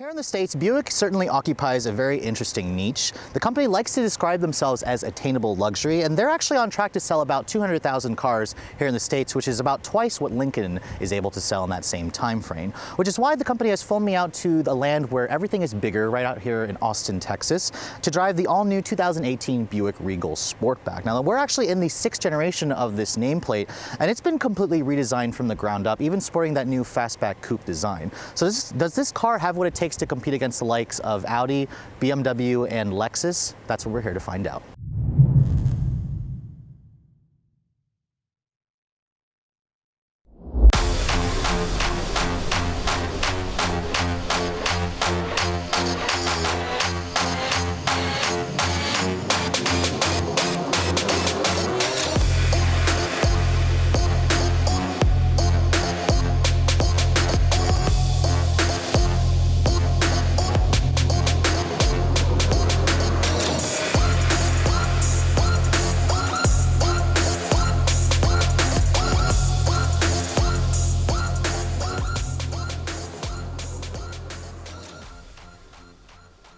Here in the States, Buick certainly occupies a very interesting niche. The company likes to describe themselves as attainable luxury, and they're actually on track to sell about 200,000 cars here in the States, which is about twice what Lincoln is able to sell in that same time frame. Which is why the company has flown me out to the land where everything is bigger, right out here in Austin, Texas, to drive the all-new 2018 Buick Regal Sportback. Now, we're actually in the 6th generation of this nameplate, and it's been completely redesigned from the ground up, even sporting that new fastback coupe design. So does this car have what it takes to compete against the likes of Audi, BMW, and Lexus? That's what we're here to find out.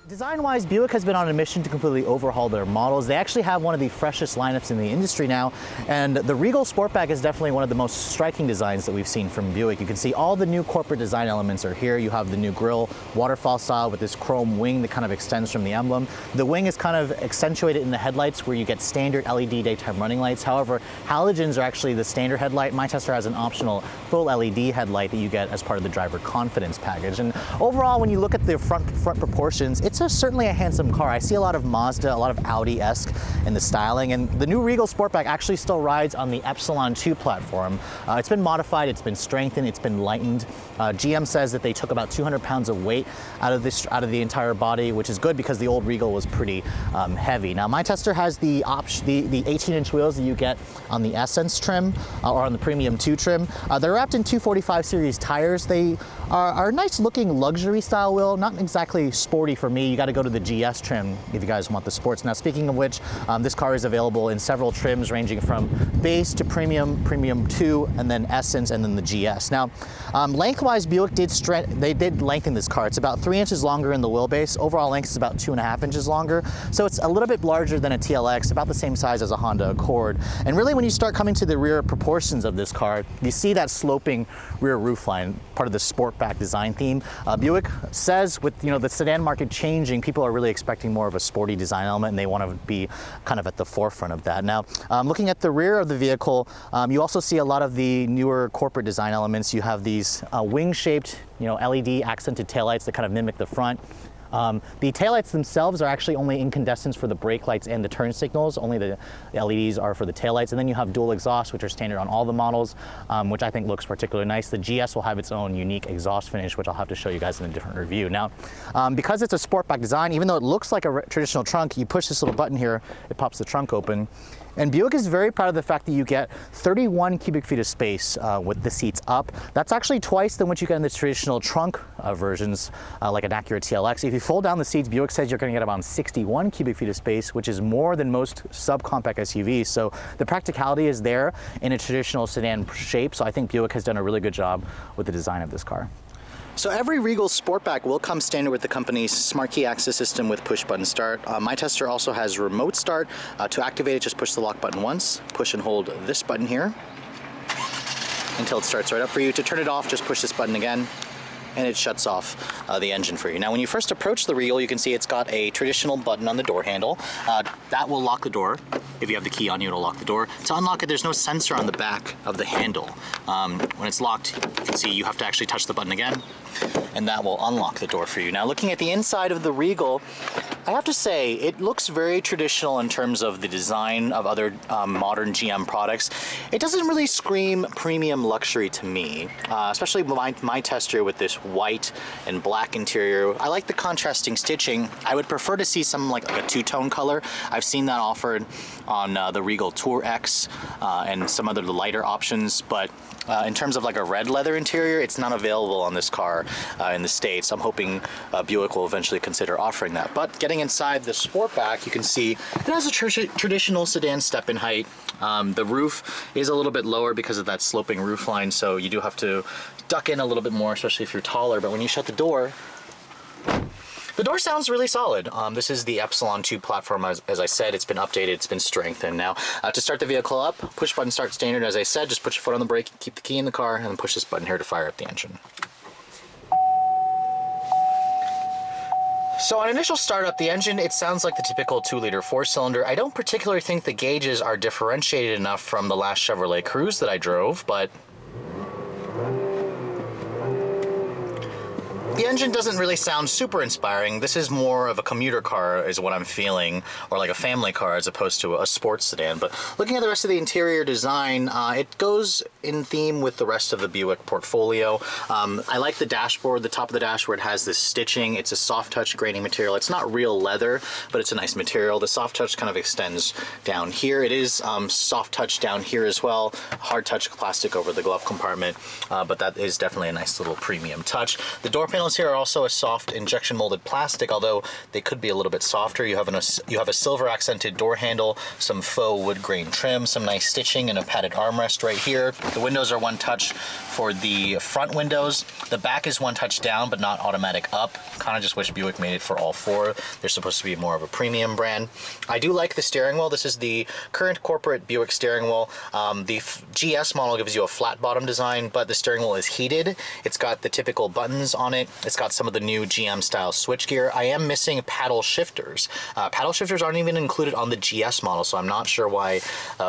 Design-wise, Buick has been on a mission to completely overhaul their models. They actually have one of the freshest lineups in the industry now, and the Regal Sportback is definitely one of the most striking designs that we've seen from Buick. You can see all the new corporate design elements are here. You have the new grille, waterfall style with this chrome wing that kind of extends from the emblem. The wing is kind of accentuated in the headlights where you get standard LED daytime running lights. However, halogens are actually the standard headlight. My Tester has an optional full LED headlight that you get as part of the driver confidence package. And overall, when you look at the front proportions, it's certainly a handsome car. I see a lot of Mazda, a lot of Audi-esque in the styling, and the new Regal Sportback actually still rides on the Epsilon 2 platform. It's been modified, it's been strengthened, it's been lightened. GM says that they took about 200 pounds of weight out of the entire body, which is good because the old Regal was pretty heavy. Now, My Tester has the 18-inch wheels that you get on the Essence trim or on the Premium 2 trim. They're wrapped in 245 series tires. They are a nice-looking luxury style wheel, not exactly sporty for me. You got to go to the GS trim if you guys want the sports. Now, speaking of which, this car is available in several trims ranging from base to premium, Premium 2, and then Essence, and then the GS. Now, lengthwise, Buick did lengthen this car. It's about 3 inches longer in the wheelbase. Overall length is about 2.5 inches longer. So it's a little bit larger than a TLX, about the same size as a Honda Accord. And really, when you start coming to the rear proportions of this car, you see that sloping rear roofline, part of the Sportback design theme. Buick says with the sedan market changing, people are really expecting more of a sporty design element, and they want to be kind of at the forefront of that. Now, looking at the rear of the vehicle, you also see a lot of the newer corporate design elements. You have these wing-shaped, LED accented taillights that kind of mimic the front. The taillights themselves are actually only incandescents for the brake lights and the turn signals. Only the LEDs are for the taillights. And then you have dual exhaust, which are standard on all the models, which I think looks particularly nice. The GS will have its own unique exhaust finish, which I'll have to show you guys in a different review. Now, because it's a Sportback design, even though it looks like a traditional trunk, you push this little button here, it pops the trunk open. And Buick is very proud of the fact that you get 31 cubic feet of space with the seats up. That's actually twice than what you get in the traditional trunk versions, like an Acura TLX. If you fold down the seats, Buick says you're going to get about 61 cubic feet of space, which is more than most subcompact SUVs. So the practicality is there in a traditional sedan shape. So I think Buick has done a really good job with the design of this car. So every Regal Sportback will come standard with the company's smart key access system with push button start. My Tester also has remote start. To activate it, just push the lock button once, push and hold this button here until it starts right up for you. To turn it off, just push this button again, and it shuts off the engine for you. Now, when you first approach the Regal, you can see it's got a traditional button on the door handle. That will lock the door. If you have the key on you, it'll lock the door. To unlock it, there's no sensor on the back of the handle. When it's locked, you can see you have to actually touch the button again, and that will unlock the door for you. Now, looking at the inside of the Regal, I have to say, it looks very traditional in terms of the design of other modern GM products. It doesn't really scream premium luxury to me, especially my Tester with this white and black interior. I like the contrasting stitching. I would prefer to see something like a two-tone color. I've seen that offered on the Regal TourX and some other lighter options, but in terms of like a red leather interior, it's not available on this car in the States. I'm hoping Buick will eventually consider offering that. But getting inside the Sportback, you can see it has a traditional sedan step-in height. The roof is a little bit lower because of that sloping roof line, so you do have to duck in a little bit more, especially if you're taller. But when you shut the door, The door sounds really solid. This is the Epsilon 2 platform. As I said, it's been updated, it's been strengthened. Now, to start the vehicle up, push button start standard. As I said, just put your foot on the brake, keep the key in the car, and then push this button here to fire up the engine. So on initial startup, the engine, it sounds like the typical 2-liter 4-cylinder. I don't particularly think the gauges are differentiated enough from the last Chevrolet Cruze that I drove, but the engine doesn't really sound super inspiring. This is more of a commuter car is what I'm feeling, or like a family car as opposed to a sports sedan. But looking at the rest of the interior design, it goes in theme with the rest of the Buick portfolio. I like the dashboard, the top of the dashboard has this stitching. It's a soft touch graining material. It's not real leather, but it's a nice material. The soft touch kind of extends down here. It is soft touch down here as well. Hard touch plastic over the glove compartment, but that is definitely a nice little premium touch. The door panels here are also a soft injection molded plastic, although they could be a little bit softer. You have a silver accented door handle, some faux wood grain trim, some nice stitching, and a padded armrest right here. The windows are one touch for the front windows. The back is one touch down, but not automatic up. Kind of just wish Buick made it for all four. They're supposed to be more of a premium brand. I do like the steering wheel. This is the current corporate Buick steering wheel. The GS model gives you a flat bottom design, but the steering wheel is heated. It's got the typical buttons on it. It's got some of the new GM style switchgear. I am missing paddle shifters. Paddle shifters aren't even included on the GS model, so I'm not sure why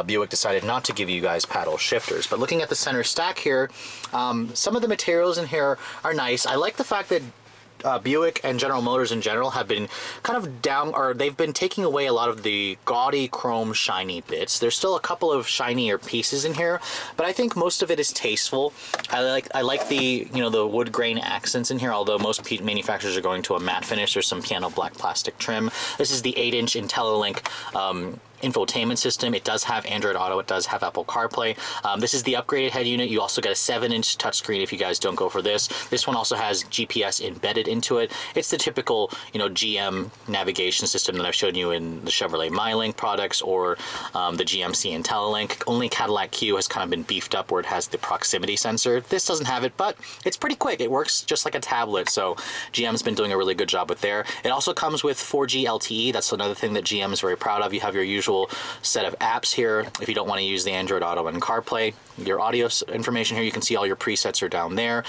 Buick decided not to give you guys paddle shifters. But looking at the center stack here, some of the materials in here are nice. I like the fact that Buick and General Motors in general have been kind of they've been taking away a lot of the gaudy chrome shiny bits. There's still a couple of shinier pieces in here, but I think most of it is tasteful. I like the, you know, the wood grain accents in here, although most manufacturers are going to a matte finish. There's some piano black plastic trim. This is the 8-inch IntelliLink infotainment system. It does have Android Auto. It does have Apple CarPlay. This is the upgraded head unit. You also get a 7-inch touchscreen if you guys don't go for this. This one also has GPS embedded into it. It's the typical, you know, GM navigation system that I've shown you in the Chevrolet MyLink products or the GMC IntelliLink. Only Cadillac Q has kind of been beefed up where it has the proximity sensor. This doesn't have it, but it's pretty quick. It works just like a tablet, so GM's been doing a really good job with there. It also comes with 4G LTE. That's another thing that GM is very proud of. You have your usual set of apps here. If you don't want to use the Android Auto and CarPlay, your audio information here, you can see all your presets are down there.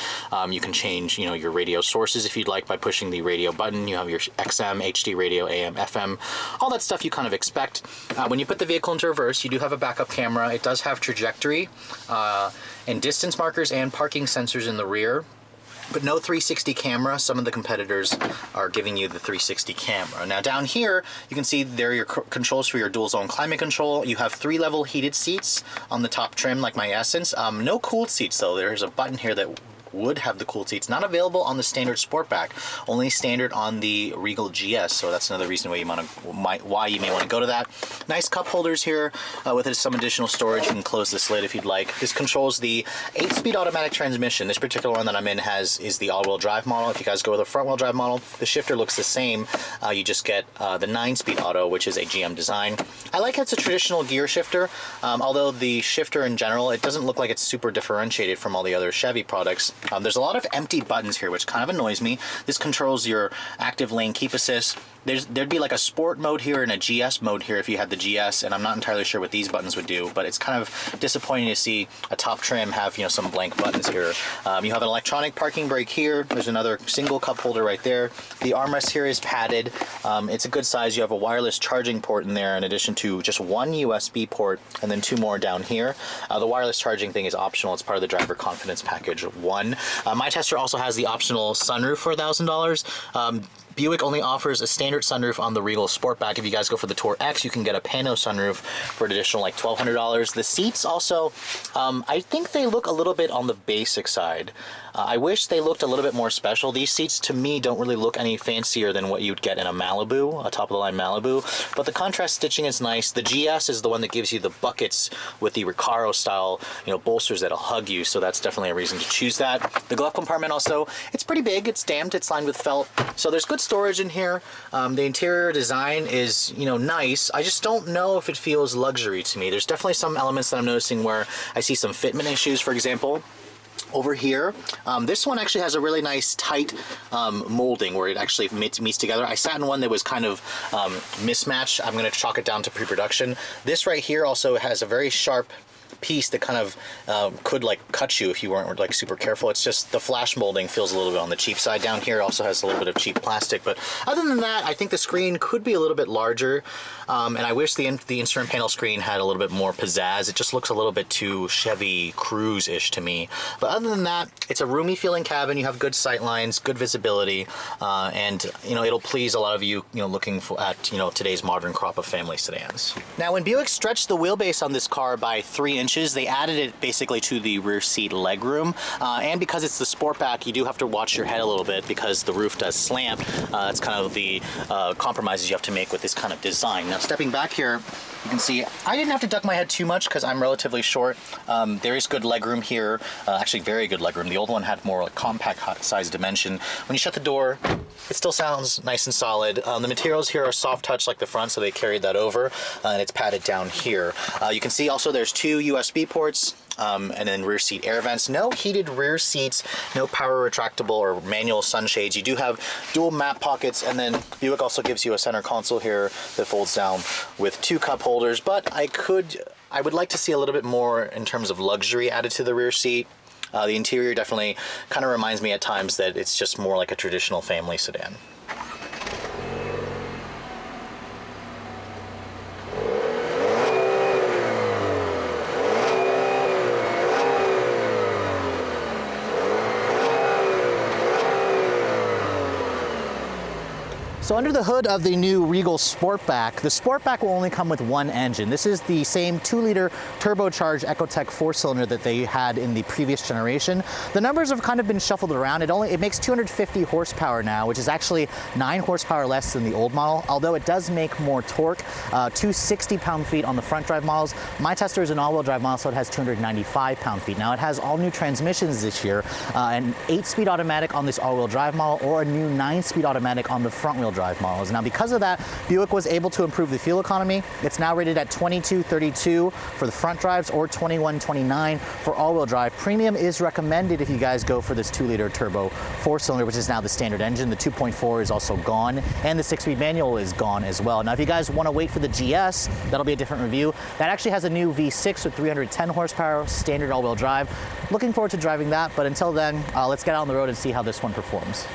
You can change, you know, your radio sources if you'd like by pushing the radio button. You have your XM, HD radio, AM, FM, all that stuff you kind of expect. When you put the vehicle into reverse, you do have a backup camera. It does have trajectory and distance markers and parking sensors in the rear, but no 360 camera. Some of the competitors are giving you the 360 camera. Now down here, you can see there are your controls for your dual zone climate control. You have 3-level heated seats on the top trim like my Essence. No cooled seats though. There's a button here that would have the cooled seats. Not available on the standard Sportback, only standard on the Regal GS, so that's another reason why you may want to go to that. Nice cup holders here with some additional storage. You can close this lid if you'd like. This controls the 8-speed automatic transmission. This particular one that I'm in is the all-wheel drive model. If you guys go with the front-wheel drive model, the shifter looks the same. You just get the 9-speed auto, which is a GM design. I like it's a traditional gear shifter, although the shifter in general, it doesn't look like it's super differentiated from all the other Chevy products. There's a lot of empty buttons here, which kind of annoys me. This controls your active lane keep assist. There'd be like a sport mode here and a GS mode here if you had the GS, and I'm not entirely sure what these buttons would do, but it's kind of disappointing to see a top trim have, you know, some blank buttons here. You have an electronic parking brake here. There's another single cup holder right there. The armrest here is padded. It's a good size. You have a wireless charging port in there in addition to just one USB port and then 2 more down here. The wireless charging thing is optional. It's part of the driver confidence package 1. My Tester also has the optional sunroof for $1,000. Buick only offers a standard sunroof on the Regal Sportback. If you guys go for the TourX, you can get a pano sunroof for an additional like $1,200. The seats also, I think they look a little bit on the basic side. I wish they looked a little bit more special. These seats to me don't really look any fancier than what you'd get in a Malibu, a top-of-the-line Malibu, but the contrast stitching is nice. The GS is the one that gives you the buckets with the Recaro style, you know, bolsters that'll hug you, so that's definitely a reason to choose that. The glove compartment also, it's pretty big, it's damped, it's lined with felt, so there's good storage in here. The interior design is, you know, nice. I just don't know if it feels luxury to me. There's definitely some elements that I'm noticing where I see some fitment issues, for example. Over here, this one actually has a really nice tight molding where it actually meets together. I sat in one that was kind of mismatched. I'm going to chalk it down to pre-production. This right here also has a very sharp piece that kind of could like cut you if you weren't like super careful. It's just the flash molding feels a little bit on the cheap side. Down here also has a little bit of cheap plastic, but other than that, I think the screen could be a little bit larger, and I wish the instrument panel screen had a little bit more pizzazz. It just looks a little bit too Chevy Cruise-ish to me. But other than that, it's a roomy feeling cabin. You have good sight lines, good visibility, and it'll please a lot of you looking at today's modern crop of family sedans. Now, when Buick stretched the wheelbase on this car by 3 inches, they added it basically to the rear seat legroom, and because it's the Sportback, you do have to watch your head a little bit because the roof does slant. That's kind of the compromises you have to make with this kind of design. Now, stepping back here, you can see I didn't have to duck my head too much because I'm relatively short. There is good legroom here, actually very good legroom. The old one had more like compact size dimension. When you shut the door, it still sounds nice and solid. The materials here are soft touch like the front, so they carried that over, and it's padded down here. You can see also there's 2 USB ports, and then rear seat air vents. No heated rear seats, no power retractable or manual sunshades. You do have dual map pockets, and then Buick also gives you a center console here that folds down with 2 cup holders, but I would like to see a little bit more in terms of luxury added to the rear seat. The interior definitely kind of reminds me at times that it's just more like a traditional family sedan. So under the hood of the new Regal Sportback, the Sportback will only come with 1 engine. This is the same 2-liter turbocharged Ecotec 4-cylinder that they had in the previous generation. The numbers have kind of been shuffled around. It makes 250 horsepower now, which is actually 9 horsepower less than the old model, although it does make more torque. 260 pound-feet on the front drive models. My tester is an all-wheel drive model, so it has 295 pound-feet. Now it has all new transmissions this year, an 8-speed automatic on this all-wheel drive model, or a new 9-speed automatic on the front-wheel drive models. Now, because of that, Buick was able to improve the fuel economy. It's now rated at 22.32 for the front drives or 21.29 for all-wheel drive. Premium is recommended if you guys go for this 2-liter turbo 4-cylinder, which is now the standard engine. The 2.4 is also gone, and the 6-speed manual is gone as well. Now, if you guys want to wait for the GS, that'll be a different review. That actually has a new V6 with 310 horsepower, standard all-wheel drive. Looking forward to driving that, but until then, let's get out on the road and see how this one performs.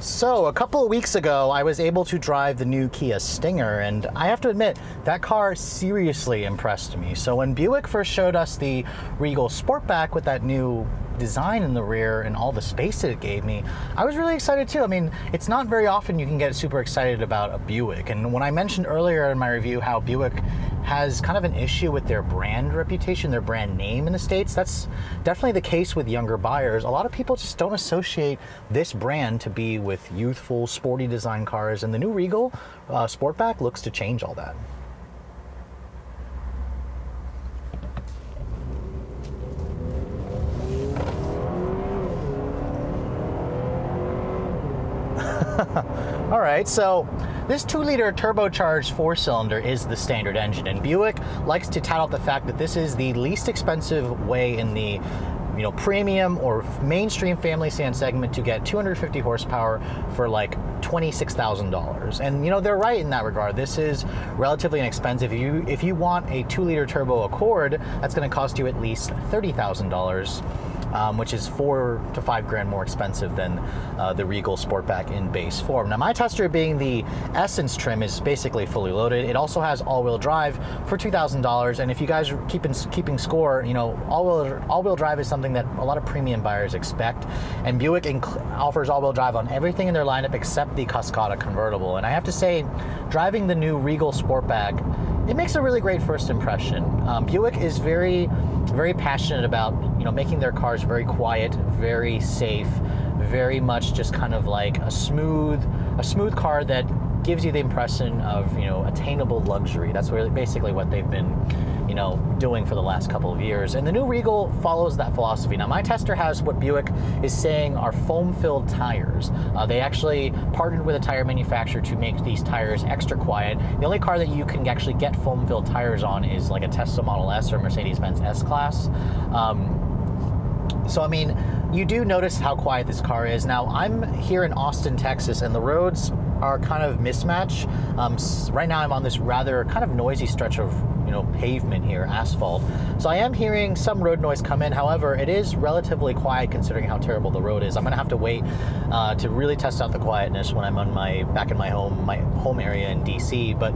So a couple of weeks ago, I was able to drive the new Kia Stinger, and I have to admit, that car seriously impressed me. So when Buick first showed us the Regal Sportback with that new design in the rear and all the space that it gave me, I was really excited too. I mean, it's not very often you can get super excited about a Buick. And when I mentioned earlier in my review how Buick has kind of an issue with their brand reputation, their brand name in the States, that's definitely the case with younger buyers. A lot of people just don't associate this brand to be with youthful, sporty design cars, and the new Regal Sportback looks to change all that. All right, so this 2-liter turbocharged 4-cylinder is the standard engine, and Buick likes to tout out the fact that this is the least expensive way in the premium or mainstream family sedan segment to get 250 horsepower for like $26,000. And they're right in that regard. This is relatively inexpensive. If you want a 2-liter turbo Accord, that's going to cost you at least $30,000. Which is $4 to $5 grand more expensive than the Regal Sportback in base form. Now, my tester, being the Essence trim, is basically fully loaded. It also has all-wheel drive for $2,000, and if you guys are keeping score, all-wheel drive is something that a lot of premium buyers expect, and Buick offers all-wheel drive on everything in their lineup except the Cascada convertible. And I have to say, driving the new Regal Sportback, it makes a really great first impression. Buick is very passionate about making their cars very quiet, very safe, very much just kind of like a smooth car that gives you the impression of attainable luxury. That's really basically what they've been doing for the last couple of years. And the new Regal follows that philosophy. Now, my tester has what Buick is saying are foam-filled tires. They actually partnered with a tire manufacturer to make these tires extra quiet. The only car that you can actually get foam-filled tires on is like a Tesla Model S or Mercedes-Benz S-Class. So I mean, you do notice how quiet this car is. Now, I'm here in Austin, Texas, and the roads are kind of mismatched. Right now I'm on this rather kind of noisy stretch of pavement here, asphalt. So I am hearing some road noise come in. However, it is relatively quiet considering how terrible the road is. I'm gonna have to wait to really test out the quietness when I'm on back in my home area in DC. But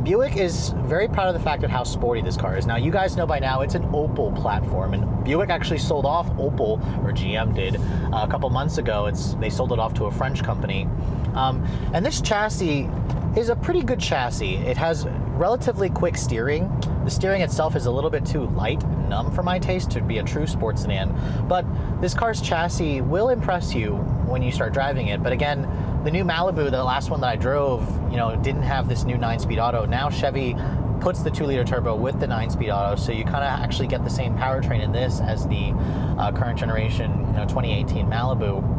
Buick is very proud of the fact of how sporty this car is. Now, you guys know by now it's an Opel platform, and Buick actually sold off Opel, or GM did, a couple months ago. They sold it off to a French company. And this chassis is a pretty good chassis. It has relatively quick steering. The steering itself is a little bit too light and numb for my taste to be a true sports sedan, but this car's chassis will impress you when you start driving it. But again, the new Malibu, the last one that I drove, didn't have this new 9-speed auto. Now Chevy puts the 2-liter turbo with the 9-speed auto, so you kind of actually get the same powertrain in this as the current generation 2018 Malibu.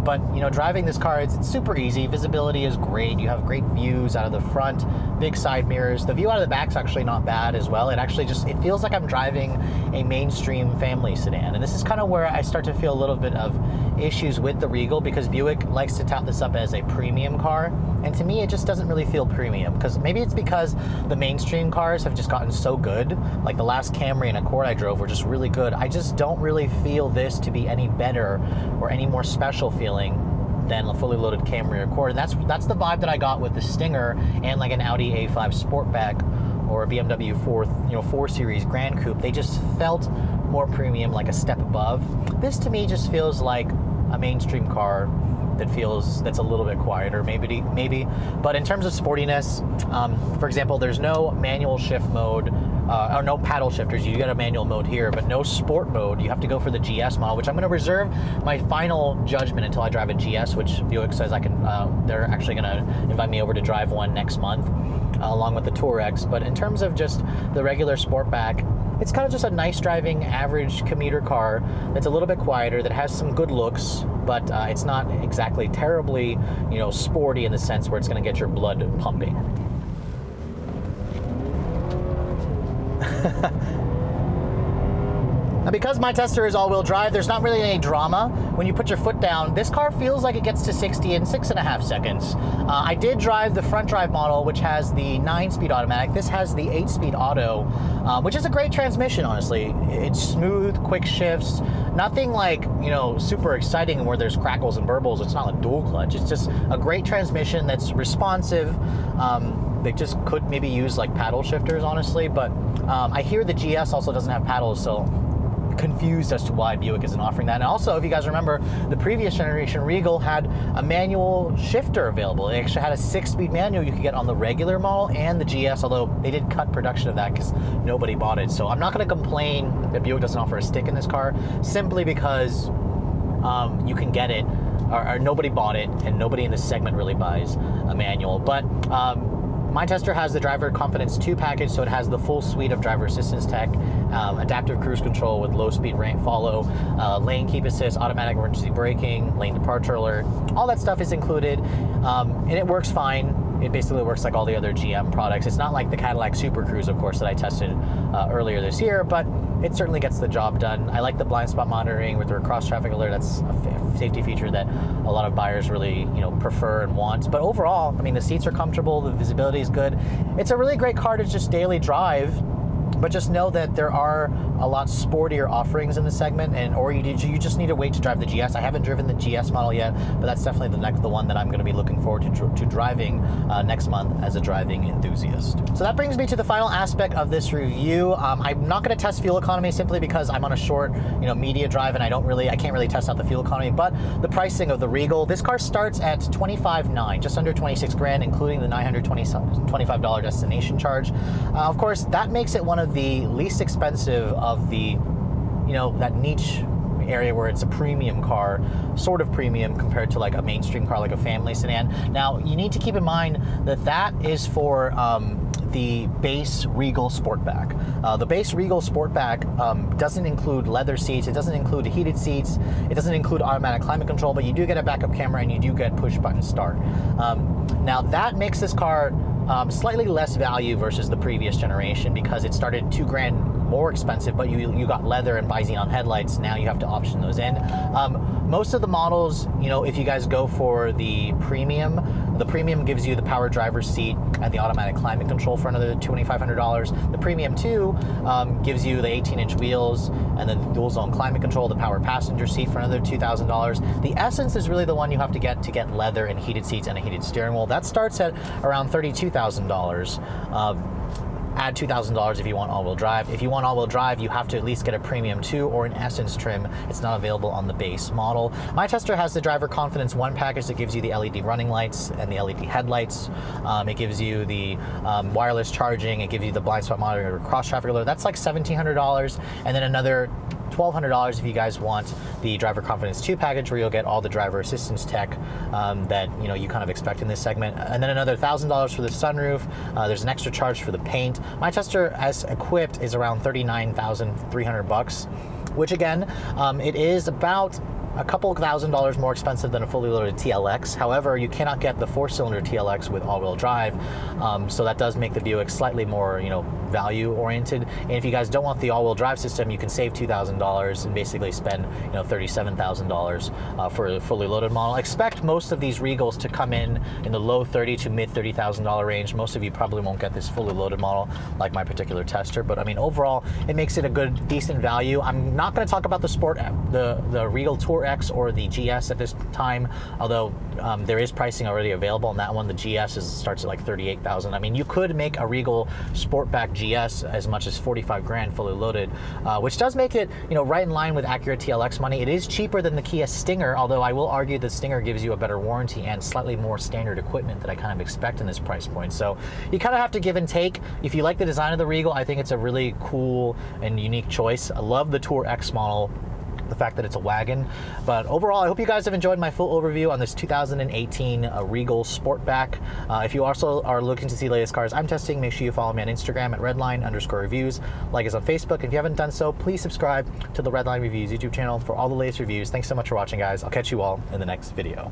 But driving this car, it's super easy. Visibility is great. You have great views out of the front, big side mirrors. The view out of the back's actually not bad as well. It feels like I'm driving a mainstream family sedan. And this is kind of where I start to feel a little bit of issues with the Regal, because Buick likes to tout this up as a premium car. And to me, it just doesn't really feel premium, because maybe it's because the mainstream cars have just gotten so good. Like the last Camry and Accord I drove were just really good. I just don't really feel this to be any better or any more special feeling than a fully loaded Camry or Accord. And that's the vibe that I got with the Stinger and like an Audi A5 Sportback or a BMW 4 Series Grand Coupe. They just felt more premium, like a step above. This to me just feels like a mainstream car that's a little bit quieter, maybe. But in terms of sportiness, for example, there's no manual shift mode, or no paddle shifters. You get a manual mode here, but no sport mode. You have to go for the GS model, which I'm going to reserve my final judgment until I drive a GS, which Buick says I can. They're actually going to invite me over to drive one next month, along with the TourX. But in terms of just the regular Sportback, it's kind of just a nice driving, average commuter car that's a little bit quieter, that has some good looks, but it's not exactly terribly, sporty in the sense where it's going to get your blood pumping. Now, because my Tester is all-wheel drive, there's not really any drama. When you put your foot down, this car feels like it gets to 60 in 6.5 seconds. I did drive the front drive model, which has the 9-speed automatic. This has the 8-speed auto, which is a great transmission, honestly. It's smooth, quick shifts, nothing like, super exciting where there's crackles and burbles. It's not a dual clutch. It's just a great transmission that's responsive. They just could maybe use like paddle shifters, honestly, but I hear the GS also doesn't have paddles, so confused as to why Buick isn't offering that. And also, if you guys remember, the previous generation Regal had a manual shifter available. They actually had a 6-speed manual you could get on the regular model and the GS, although they did cut production of that because nobody bought it. So I'm not going to complain that Buick doesn't offer a stick in this car, simply because you can get it, or nobody bought it, and nobody in this segment really buys a manual. But my Tester has the Driver Confidence 2 package, so it has the full suite of driver assistance tech, adaptive cruise control with low-speed ramp follow, lane keep assist, automatic emergency braking, lane departure alert. All that stuff is included, and it works fine. It basically works like all the other GM products. It's not like the Cadillac Super Cruise, of course, that I tested earlier this year, but it certainly gets the job done. I like the blind spot monitoring with the cross traffic alert. That's a safety feature that a lot of buyers really, prefer and want. But overall, I mean, the seats are comfortable, the visibility is good. It's a really great car to just daily drive. But just know that there are a lot sportier offerings in the segment, or you just need to wait to drive the GS. I haven't driven the GS model yet, but that's definitely the one that I'm going to be looking forward to driving next month as a driving enthusiast. So that brings me to the final aspect of this review. I'm not going to test fuel economy simply because I'm on a short, media drive, and I can't really test out the fuel economy. But the pricing of the Regal, this car starts at $25,900, just under 26 grand, including the $925 destination charge. Of course, that makes it one of the least expensive of the, that niche area where it's a premium car, sort of premium compared to like a mainstream car, like a family sedan. Now, you need to keep in mind that is for the base Regal Sportback. The base Regal Sportback doesn't include leather seats, it doesn't include heated seats, it doesn't include automatic climate control, but you do get a backup camera and you do get push button start. Now that makes this car slightly less value versus the previous generation, because it started $2 grand more expensive, but you got leather and bi-xenon headlights. Now you have to option those in. Most of the models, you know, if you guys go for the premium gives you the power driver's seat and the automatic climate control for another $2,500. The Premium 2 gives you the 18-inch wheels and then the dual zone climate control, the power passenger seat for another $2,000. The Essence is really the one you have to get leather and heated seats and a heated steering wheel. That starts at around $32,000. Add $2,000 if you want all-wheel drive. If you want all-wheel drive, you have to at least get a Premium 2 or an Essence trim. It's not available on the base model. My Tester has the Driver Confidence 1 package that gives you the LED running lights and the LED headlights. It gives you the wireless charging. It gives you the blind spot monitor, cross traffic alert. That's like $1,700, and then another $1,200 if you guys want the Driver Confidence 2 package, where you'll get all the driver assistance tech that you kind of expect in this segment, and then another $1,000 for the sunroof. There's an extra charge for the paint. My Tester, as equipped, is around $39,300, which again, it is about a couple $1,000s more expensive than a fully loaded TLX. However, you cannot get the 4-cylinder TLX with all-wheel drive, so that does make the Buick slightly more, value-oriented. And if you guys don't want the all-wheel drive system, you can save $2,000 and basically spend, $37,000 for a fully loaded model. Expect most of these Regals to come in the low $30,000 to mid $30,000 range. Most of you probably won't get this fully loaded model like my particular Tester, but I mean, overall, it makes it a good, decent value. I'm not going to talk about the Regal TourX or the GS at this time, although there is pricing already available on that one. The GS starts at like $38,000. I mean, you could make a Regal Sportback GS as much as 45 grand fully loaded, which does make it, right in line with accurate TLX money. It is cheaper than the Kia Stinger, although I will argue the Stinger gives you a better warranty and slightly more standard equipment that I kind of expect in this price point. So you kind of have to give and take. If you like the design of the Regal, I think it's a really cool and unique choice. I love the TourX model, the fact that it's a wagon. But overall, I hope you guys have enjoyed my full overview on this 2018 Regal Sportback. If you also are looking to see the latest cars I'm testing, make sure you follow me on Instagram at Redline_reviews. Like us on Facebook. If you haven't done so, please subscribe to the Redline Reviews YouTube channel for all the latest reviews. Thanks so much for watching, guys. I'll catch you all in the next video.